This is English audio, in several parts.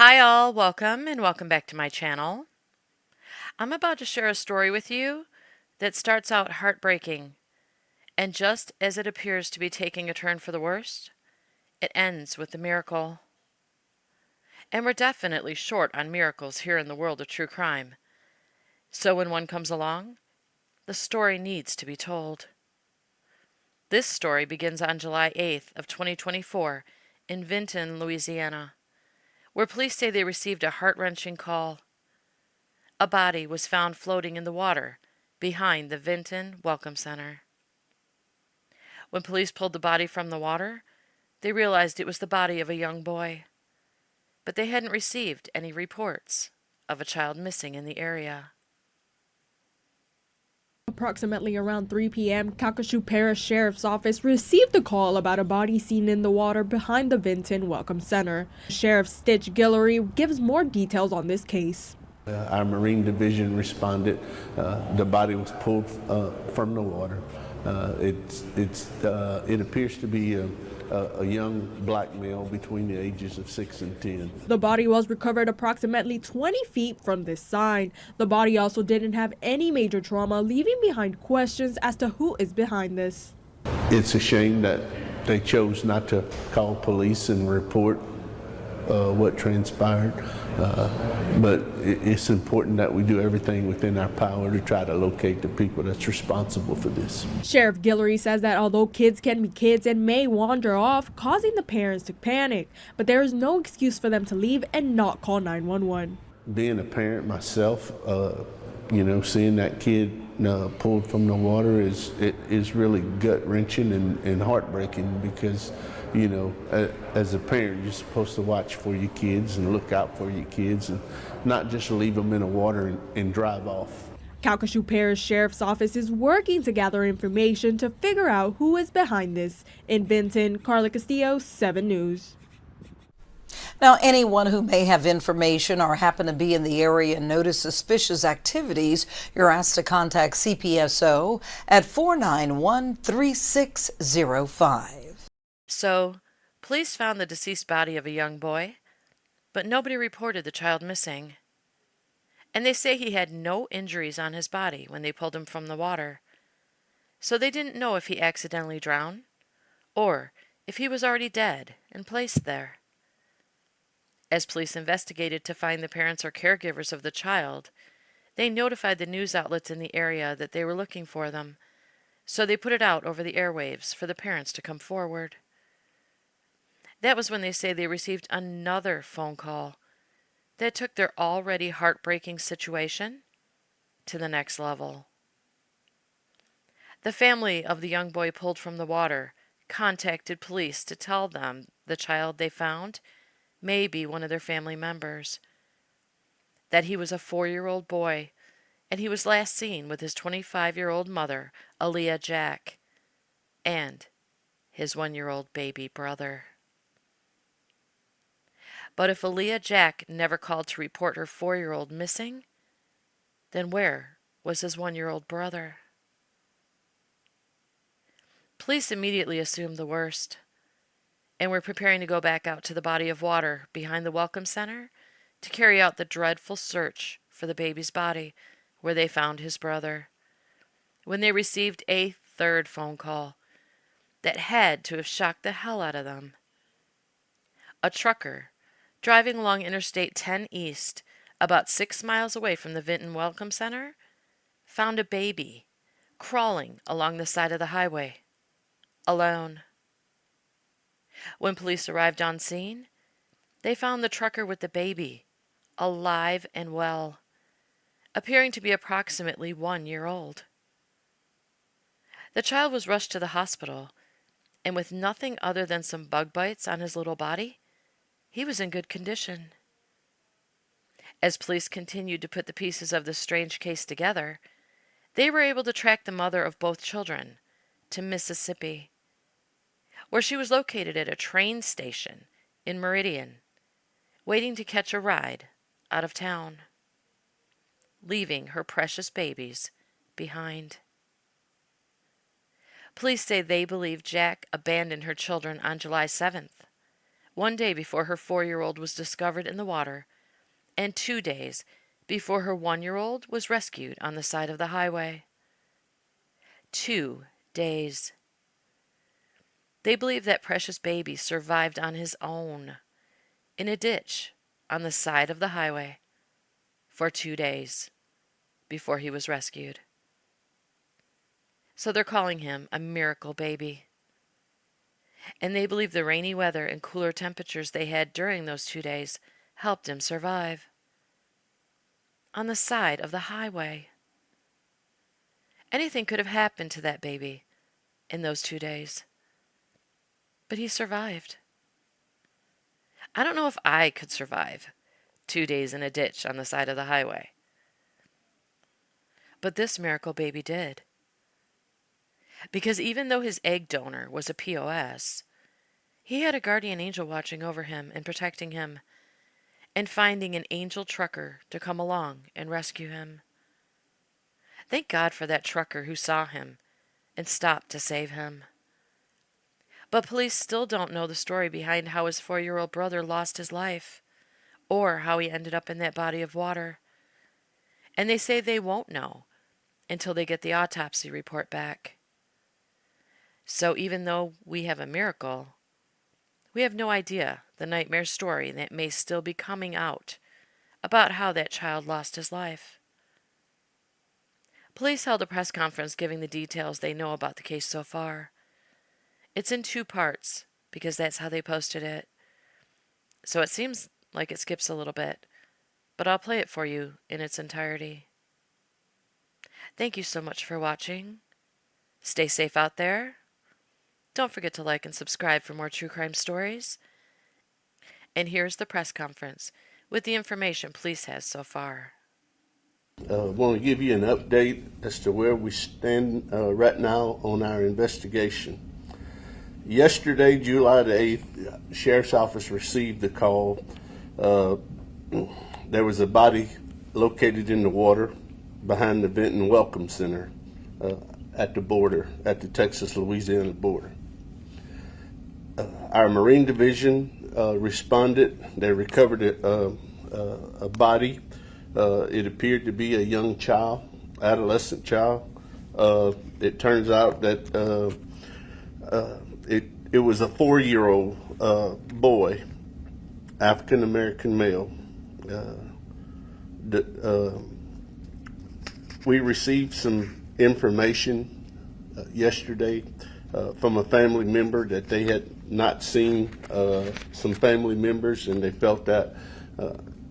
Hi all, welcome back to my channel. I'm about to share a story with you that starts out heartbreaking, and just as it appears to be taking a turn for the worst, it ends with a miracle. And we're definitely short on miracles here in the world of true crime. So when one comes along, the story needs to be told. This story begins on July 8th of 2024 in Vinton, Louisiana, where police say they received a heart-wrenching call. A body was found floating in the water behind the Vinton Welcome Center. When police pulled the body from the water, they realized it was the body of a young boy. But they hadn't received any reports of a child missing in the area. Approximately around 3 p.m., Calcasieu Parish Sheriff's Office received a call about a body seen in the water behind the Vinton Welcome Center. Sheriff Stitch Guillory gives more details on this case. Our Marine Division responded. The body was pulled from the water. It appears to be a young black male between the ages of 6 and 10. The body was recovered approximately 20 feet from this sign. The body also didn't have any major trauma, leaving behind questions as to who is behind this. It's a shame that they chose not to call police and report what transpired, but it's important that we do everything within our power to try to locate the people that's responsible for this. Sheriff Guillory says that although kids can be kids and may wander off, causing the parents to panic, but there is no excuse for them to leave and not call 911. Being a parent myself, seeing that kid pulled from the water is really gut-wrenching and heartbreaking because, as a parent, you're supposed to watch for your kids and look out for your kids and not just leave them in the water and drive off. Calcasieu Parish Sheriff's Office is working to gather information to figure out who is behind this. In Vinton, Carla Castillo, 7 News. Now, anyone who may have information or happen to be in the area and notice suspicious activities, you're asked to contact CPSO at 491-3605. So, police found the deceased body of a young boy, but nobody reported the child missing. And they say he had no injuries on his body when they pulled him from the water. So they didn't know if he accidentally drowned or if he was already dead and placed there. As police investigated to find the parents or caregivers of the child, they notified the news outlets in the area that they were looking for them, so they put it out over the airwaves for the parents to come forward. That was when they say they received another phone call that took their already heartbreaking situation to the next level. The family of the young boy pulled from the water contacted police to tell them the child they found may be one of their family members, that he was a 4-year-old boy, and he was last seen with his 25-year-old mother, Aaliyah Jack, and his 1-year-old baby brother. But if Aaliyah Jack never called to report her 4-year-old missing, then where was his 1-year-old brother? Police immediately assumed the worst, and were preparing to go back out to the body of water behind the Welcome Center to carry out the dreadful search for the baby's body, where they found his brother, when they received a third phone call that had to have shocked the hell out of them. A trucker driving along Interstate 10 East, about 6 miles away from the Vinton Welcome Center, found a baby crawling along the side of the highway, alone. When police arrived on scene, they found the trucker with the baby, alive and well, appearing to be approximately 1 year old. The child was rushed to the hospital, and with nothing other than some bug bites on his little body, he was in good condition. As police continued to put the pieces of this strange case together, they were able to track the mother of both children to Mississippi, where she was located at a train station in Meridian, waiting to catch a ride out of town, leaving her precious babies behind. Police say they believe Jack abandoned her children on July 7th, 1 day before her 4-year-old was discovered in the water, and 2 days before her 1-year-old was rescued on the side of the highway. 2 days. They believe that precious baby survived on his own in a ditch on the side of the highway for 2 days before he was rescued. So they're calling him a miracle baby. And they believe the rainy weather and cooler temperatures they had during those 2 days helped him survive. On the side of the highway. Anything could have happened to that baby in those 2 days. But he survived. I don't know if I could survive 2 days in a ditch on the side of the highway. But this miracle baby did. Because even though his egg donor was a POS, he had a guardian angel watching over him and protecting him, and finding an angel trucker to come along and rescue him. Thank God for that trucker who saw him and stopped to save him. But police still don't know the story behind how his 4-year-old brother lost his life, or how he ended up in that body of water. And they say they won't know until they get the autopsy report back. So even though we have a miracle, we have no idea the nightmare story that may still be coming out about how that child lost his life. Police held a press conference giving the details they know about the case so far. It's in 2 parts, because that's how they posted it. So it seems like it skips a little bit, but I'll play it for you in its entirety. Thank you so much for watching. Stay safe out there. Don't forget to like and subscribe for more true crime stories. And here's the press conference with the information police has so far. I want to give you an update as to where we stand right now on our investigation. Yesterday, July the 8th, the Sheriff's Office received the call. There was a body located in the water behind the Vinton Welcome Center at the border, at the Texas-Louisiana border. Our Marine Division responded. They recovered a body. It appeared to be a young child, adolescent child. It turns out that it was a 4-year-old boy, African American male. We received some information yesterday from a family member that they had not seen some family members, and they felt that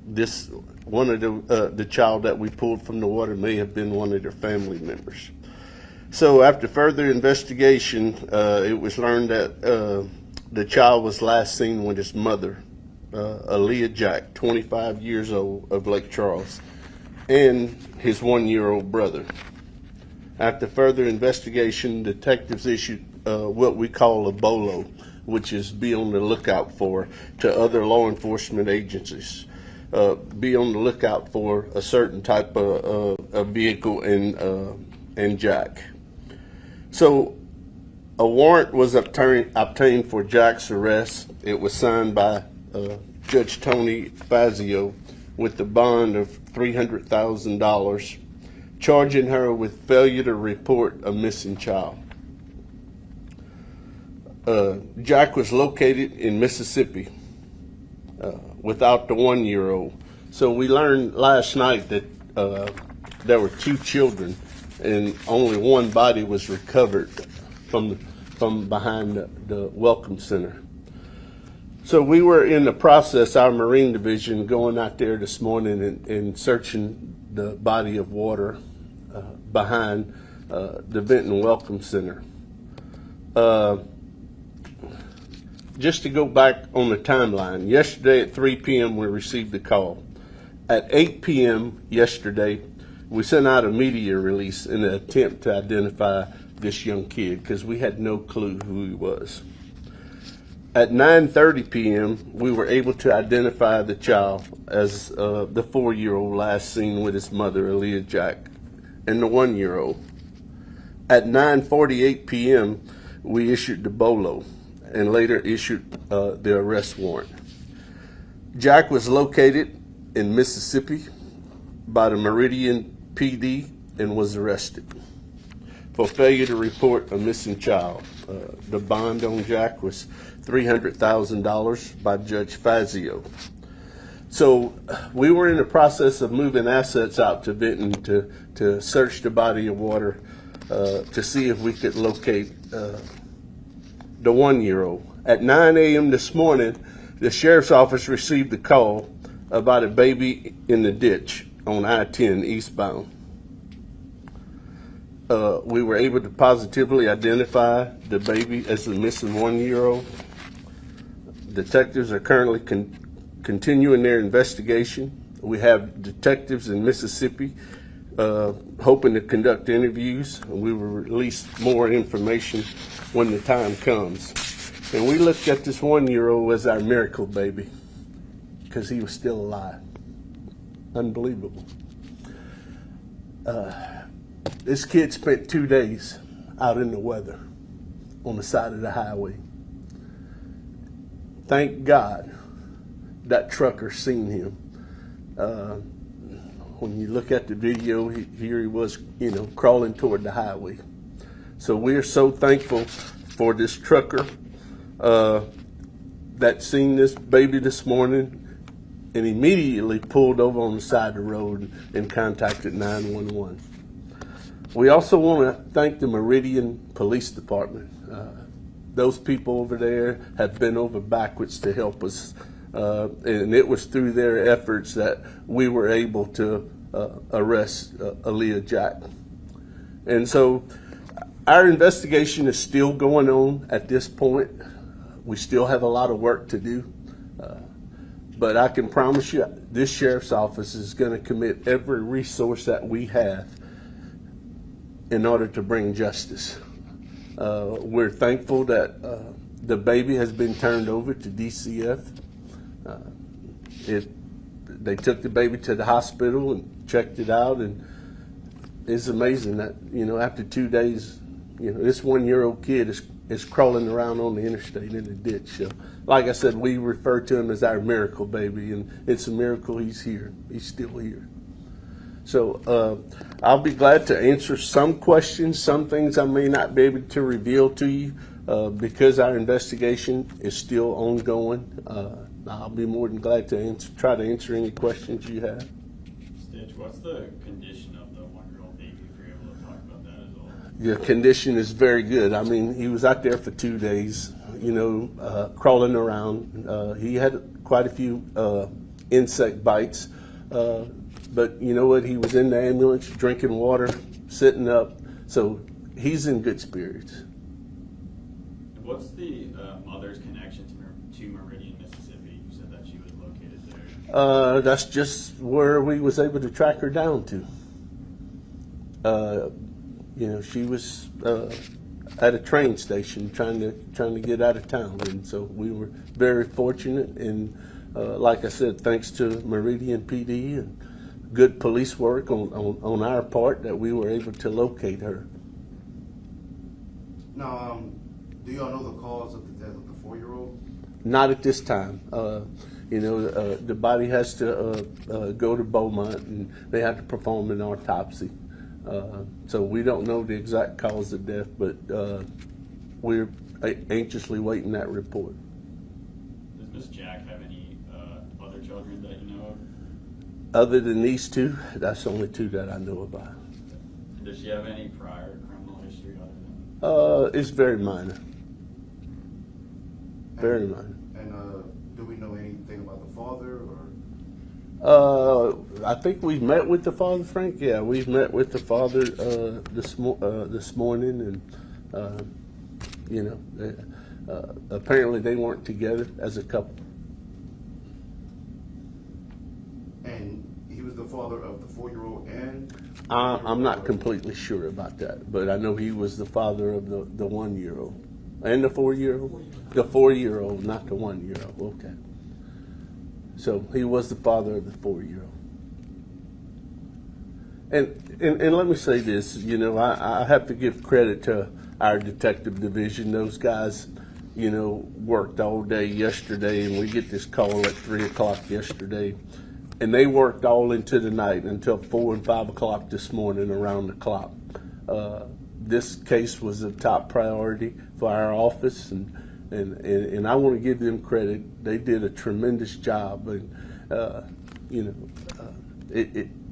this one of the child that we pulled from the water may have been one of their family members. So after further investigation, it was learned that the child was last seen with his mother, Aaliyah Jack, 25 years old, of Lake Charles, and his 1-year-old brother. After further investigation, detectives issued what we call a BOLO, which is be on the lookout for, to other law enforcement agencies. Be on the lookout for a certain type of vehicle and Jack. So a warrant was obtained for Jack's arrest. It was signed by Judge Tony Fazio with the bond of $300,000, charging her with failure to report a missing child. Jack was located in Mississippi without the 1-year-old. So we learned last night that there were 2 children and only one body was recovered from behind the Welcome Center. So we were in the process, our Marine Division, going out there this morning and searching the body of water behind the Vinton Welcome Center. Just to go back on the timeline, yesterday at 3 p.m. we received the call. At 8 p.m. yesterday, we sent out a media release in an attempt to identify this young kid because we had no clue who he was. At 9:30 p.m., we were able to identify the child as the 4-year-old last seen with his mother, Aaliyah Jack, and the 1-year-old. At 9:48 p.m., we issued the BOLO. and later issued the arrest warrant. Jack was located in Mississippi by the Meridian PD and was arrested for failure to report a missing child. The bond on Jack was $300,000 by Judge Fazio. So we were in the process of moving assets out to Vinton to search the body of water to see if we could locate the 1-year-old. At 9 a.m. this morning, the sheriff's office received a call about a baby in the ditch on I-10 eastbound. We were able to positively identify the baby as the missing 1-year-old. Detectives are currently continuing their investigation. We have detectives in Mississippi hoping to conduct interviews, and we will release more information when the time comes. And we looked at this 1-year-old as our miracle baby because he was still alive. Unbelievable. This kid spent 2 days out in the weather on the side of the highway. Thank God that trucker seen him. When you look at the video, here he was, crawling toward the highway. So we are so thankful for this trucker that seen this baby this morning and immediately pulled over on the side of the road and contacted 911. We also want to thank the Meridian Police Department. Those people over there have been over backwards to help us. And it was through their efforts that we were able to arrest Aaliyah Jack. And so our investigation is still going on at this point. We still have a lot of work to do. But I can promise you this sheriff's office is going to commit every resource that we have in order to bring justice. We're thankful that the baby has been turned over to DCF. They took the baby to the hospital and checked it out, and it's amazing that after 2 days, this 1-year-old kid is crawling around on the interstate in the ditch. So, like I said, we refer to him as our miracle baby, and it's a miracle he's here. He's still here. So I'll be glad to answer some questions. Some things I may not be able to reveal to you because our investigation is still ongoing. I'll be more than glad to try to answer any questions you have. Stitch, what's the condition of the 1-year-old baby, if you're able to talk about that as well? The condition is very good. I mean, he was out there for 2 days, crawling around. He had quite a few insect bites. But you know what? He was in the ambulance, drinking water, sitting up. So he's in good spirits. What's the mother's connection to Meridian, Mississippi? You said that she was located there. That's just where we was able to track her down to. She was at a train station trying to get out of town, and so we were very fortunate. And like I said, thanks to Meridian PD and good police work on our part, that we were able to locate her. Now, do y'all know the cause of the death of the 4-year-old? Not at this time. The body has to go to Beaumont, and they have to perform an autopsy. So we don't know the exact cause of death, but we're anxiously waiting that report. Does Miss Jack have any other children that you know of? Other than these two, that's the only 2 that I know about. Does she have any prior criminal history other than? It's very minor. Very minor. And do we know anything about the father, or? I think we've met with the father, Frank. Yeah, we've met with the father this morning, and apparently they weren't together as a couple. And he was the father of the 4-year-old and? I'm not completely sure about that, but I know he was the father of the 1-year-old. And the 4-year-old? The 4-year-old, not the 1-year-old. Okay. So he was the father of the 4-year-old. And let me say this, I have to give credit to our detective division. Those guys, you know, worked all day yesterday, and we get this call at 3 o'clock yesterday. And they worked all into the night until 4 and 5 o'clock this morning around the clock. This case was a top priority for our office, and I want to give them credit. They did a tremendous job, and you know,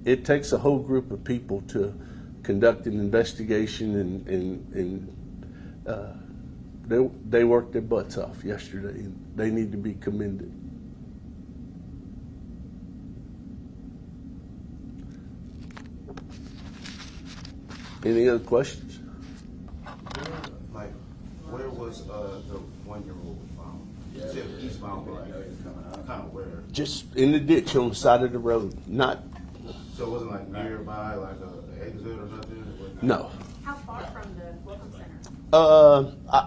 it takes a whole group of people to conduct an investigation, and they worked their butts off yesterday, and they need to be commended. Any other questions? Like, where was the 1-year-old found? You said eastbound, but kind of where? Just in the ditch on the side of the road. Not, So it wasn't like nearby, like a exit or nothing? no. How far from the Welcome Center?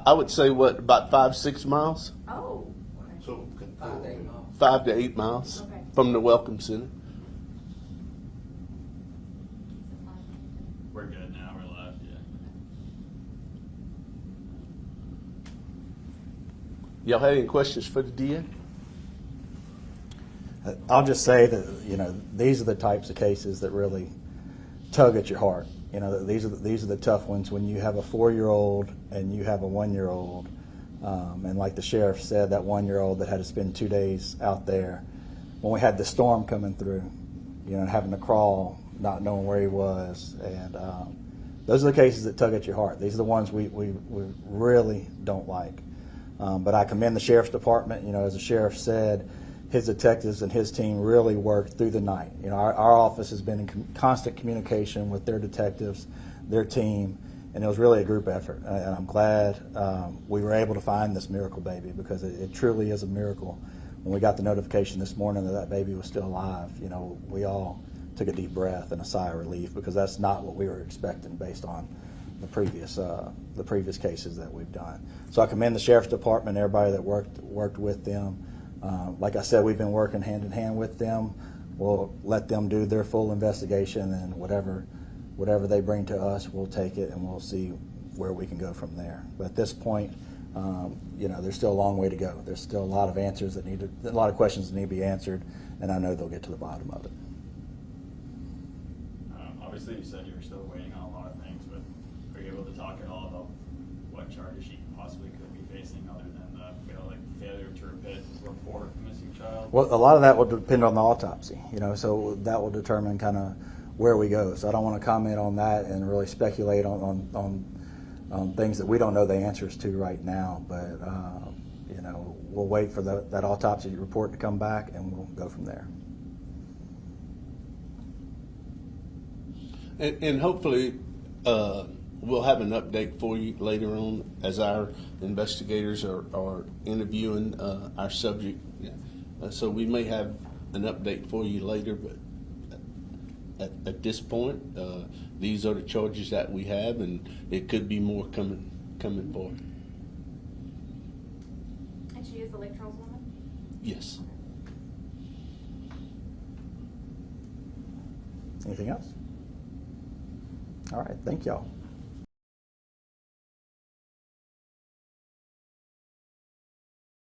I would say what, about 5-6 miles? Oh, So 5 to 8 miles. 5 to 8 miles Okay. from the Welcome Center. We're good now. We're left. Yeah. Y'all have any questions for the DA? I'll just say that, you know, these are the types of cases that really tug at your heart. You know, these are the tough ones when you have a 4-year-old and you have a 1-year-old. And like the sheriff said, that 1-year-old that had to spend 2 days out there. When we had the storm coming through, you know, and having to crawl, not knowing where he was. And those are the cases that tug at your heart. These are the ones we really don't like. But I commend the sheriff's department. You know, as the sheriff said, his detectives and his team really worked through the night. You know, our office has been in constant communication with their detectives, their team, and it was really a group effort. And I'm glad we were able to find this miracle baby, because it truly is a miracle. When we got the notification this morning that baby was still alive, you know, we all took a deep breath and a sigh of relief, because that's not what we were expecting based on the previous cases that we've done. So I commend the sheriff's department, everybody that worked with them. Like I said, we've been working hand in hand with them. We'll let them do their full investigation, and whatever they bring to us, we'll take it and we'll see where we can go from there. But at this point, you know, there's still a long way to go. There's still a lot of a lot of questions that need to be answered, and I know they'll get to the bottom of it. Obviously, you said you were still waiting on a lot of things, but are you able to talk at all about what charges she possibly could be facing, other than the failure to report a missing child? Well, a lot of that will depend on the autopsy, you know, so that will determine kind of where we go. So I don't want to comment on that and really speculate on things that we don't know the answers to right now. But, you know, we'll wait for that autopsy report to come back, and we'll go from there. And hopefully we'll have an update for you later on as our investigators are interviewing our subject. So we may have an update for you later, but at this point, these are the charges that we have, and it could be more coming forward. and she is a Lake Charles woman? Yes. Anything else? All right, thank y'all.